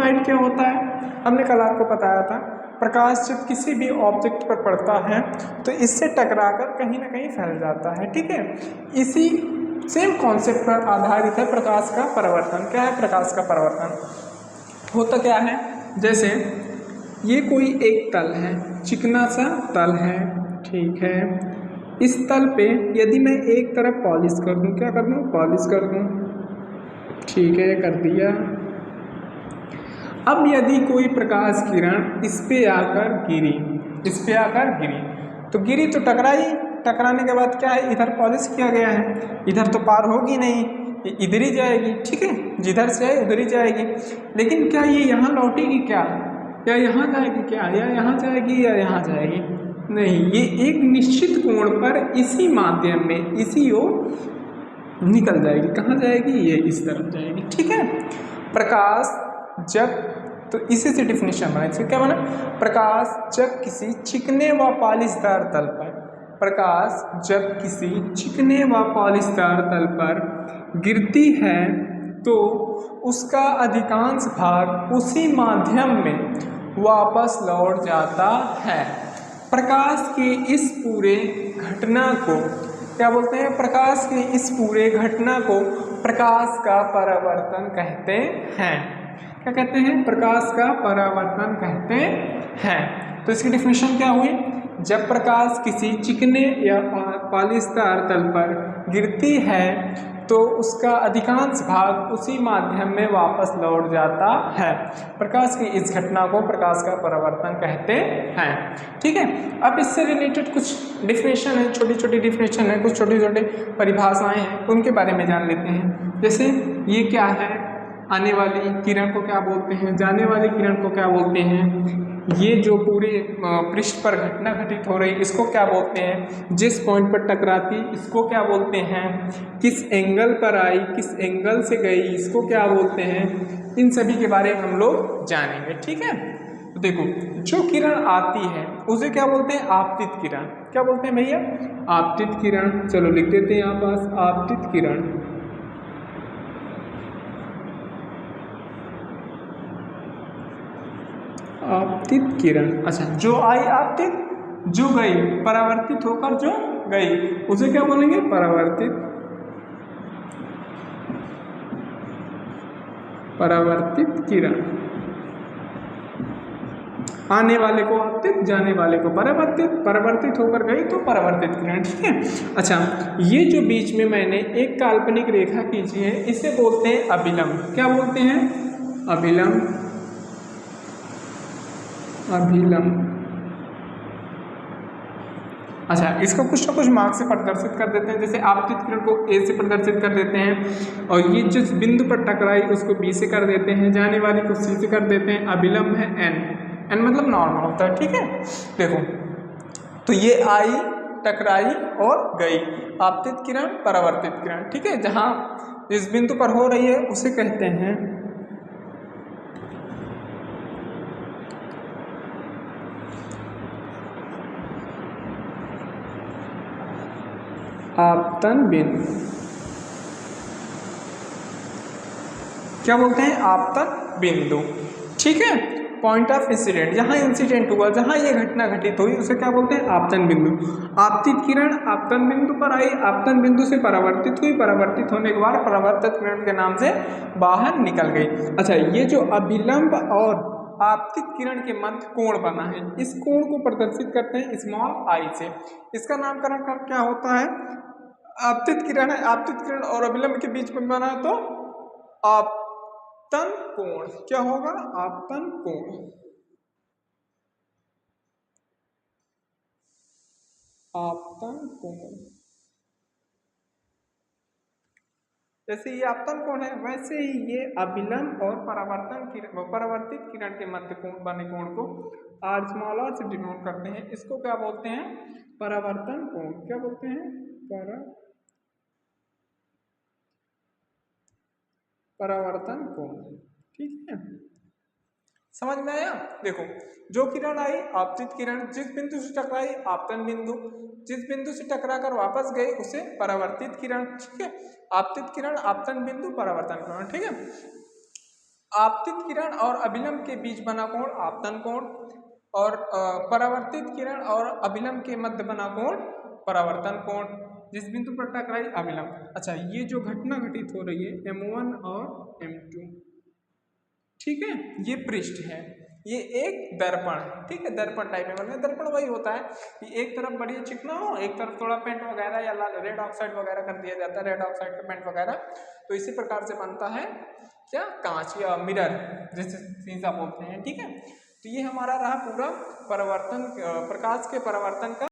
Broadside क्या होता है, हमने कल आपको बताया था, प्रकाश जब किसी भी ऑब्जेक्ट पर पड़ता है तो इससे टकराकर कहीं ना कहीं फैल जाता है, ठीक है। इसी सेम कॉन्सेप्ट पर आधारित है प्रकाश का परावर्तन। क्या है प्रकाश का परावर्तन? होता क्या है, जैसे ये कोई एक तल है, चिकना सा तल है, ठीक है। इस तल पे यदि मैं एक तरफ पॉलिश कर दूं, क्या कर दूं, पॉलिश कर दूं, ठीक है, कर दिया। अब यदि कोई प्रकाश किरण इस पे आकर गिरी, इस पे आकर गिरी, तो गिरी तो टकराई, टकराने के बाद क्या है, इधर पॉलिश किया गया है, इधर तो पार होगी नहीं, ये इधर ही जाएगी, ठीक है, जिधर से है उधर ही जाएगी। लेकिन क्या ये यहाँ लौटेगी क्या, या यहाँ जाएगी क्या, या यहाँ जाएगी या यहाँ जाएगी? नहीं, ये एक निश्चित कोण पर इसी माध्यम में इसी ओर निकल जाएगी। कहाँ जाएगी, ये इस तरफ जाएगी, ठीक है। प्रकाश जब, तो इसी से डिफिनेशन बना, इससे क्या बना, प्रकाश जब किसी चिकने व पॉलिशदार तल पर, प्रकाश जब किसी चिकने व पॉलिशदार तल पर गिरती है तो उसका अधिकांश भाग उसी माध्यम में वापस लौट जाता है। प्रकाश के इस पूरे घटना को क्या बोलते हैं, प्रकाश के इस पूरे घटना को प्रकाश का परावर्तन कहते हैं। क्या कहते हैं, प्रकाश का परावर्तन कहते हैं। तो इसकी डिफिनेशन क्या हुई, जब प्रकाश किसी चिकने या पॉलिशदार तल पर गिरती है तो उसका अधिकांश भाग उसी माध्यम में वापस लौट जाता है। प्रकाश की इस घटना को प्रकाश का परावर्तन कहते हैं, ठीक है। अब इससे रिलेटेड कुछ डिफिनेशन है, छोटी छोटी डिफिनेशन है, कुछ छोटे छोटे परिभाषाएं हैं, उनके बारे में जान लेते हैं। जैसे ये क्या है, आने वाली किरण को क्या बोलते हैं, जाने वाली किरण को क्या बोलते हैं, ये जो पूरे पृष्ठ पर घटना घटित हो रही इसको क्या बोलते हैं, जिस पॉइंट पर टकराती इसको क्या बोलते हैं, किस एंगल पर आई, किस एंगल से गई इसको क्या बोलते हैं, इन सभी के बारे में हम लोग जानेंगे, ठीक है। तो देखो, जो किरण आती है उसे क्या बोलते हैं, आपतित किरण। क्या बोलते हैं भैया, आपतित किरण। चलो लिख देते हैं यहाँ पास, आपतित किरण। आपतित किरण, अच्छा, जो आई आपतित, जो गई परावर्तित होकर जो गई, उसे क्या बोलेंगे, परावर्तित, परावर्तित किरण। आने वाले को आपतित, जाने वाले को परावर्तित, परावर्तित होकर गई तो परावर्तित किरण, ठीक है। अच्छा, ये जो बीच में मैंने एक काल्पनिक रेखा खींची है इसे बोलते हैं अभिलंब। क्या बोलते हैं, अभिलंब, अभिलंब। अच्छा, इसको कुछ ना कुछ मार्क से प्रदर्शित कर देते हैं। जैसे आपतित किरण को ए से प्रदर्शित कर देते हैं, और ये जिस बिंदु पर टकराई उसको बी से कर देते हैं, जाने वाली को सी से कर देते हैं। अभिलंब है एन, एन मतलब नॉर्मल होता है, ठीक है। देखो, तो ये आई, टकराई और गई, आपतित किरण, परावर्तित किरण, ठीक है। जहाँ इस बिंदु पर हो रही है उसे कहते हैं आपतन बिंदु। क्या बोलते हैं, आपतन बिंदु, ठीक है। पॉइंट ऑफ इंसिडेंट, जहाँ इंसिडेंट हुआ, जहाँ ये घटना घटित हुई उसे क्या बोलते हैं, आपतन बिंदु। आपतित किरण आपतन बिंदु पर आई, आपतन बिंदु से परावर्तित हुई, परावर्तित होने के बाद परावर्तित किरण के नाम से बाहर निकल गई। अच्छा, ये जो अभिलंब और आपतित किरण के मध्य कोण बना है, इस कोण को प्रदर्शित करते हैं स्मॉल आई से। इसका नामकरण कर क्या होता है, आपतित किरण है, आपतित किरण और अभिलंब के बीच में बना तो आपतन कोण। क्या होगा, आपतन कोण, आपतन कोण। जैसे ये आपतन कोण है वैसे ही ये अभिलंब और परावर्तित किरण के मध्य कोण बने कोण को आर स्मॉल आर से डिनोट करते हैं। इसको क्या बोलते हैं, परावर्तन कोण। क्या बोलते हैं, परावर्तन कोण, ठीक है। समझ में आया। देखो, जो किरण आई आपतित किरण, जिस बिंदु से टकराई आपतन बिंदु, जिस बिंदु से टकराकर वापस गए उसे परावर्तित किरण, ठीक है। आपतित किरण, आपतन बिंदु, परावर्तन किरण, ठीक है। आपतित किरण और अभिलंब के बीच बना कोण आपतन कोण, और परावर्तित किरण और अभिलंब के मध्य बना कोण परावर्तन कोण। जिस बिंदु पर टकराई अभिलंब। अच्छा, ये जो घटना घटित हो रही है M1 और M2, ठीक है, ये पृष्ठ है, ये एक दर्पण है, ठीक है, दर्पण टाइप में बना। दर्पण वही होता है कि एक तरफ बढ़िया चिकना हो, एक तरफ थोड़ा पेंट वगैरह या रेड ऑक्साइड वगैरह कर दिया जाता है, रेड ऑक्साइड का पेंट वगैरह। तो इसी प्रकार से बनता है क्या, कांच या मिरर, जिसे शीशा बोलते हैं, ठीक है। तो ये हमारा रहा पूरा परावर्तन, प्रकाश के परावर्तन का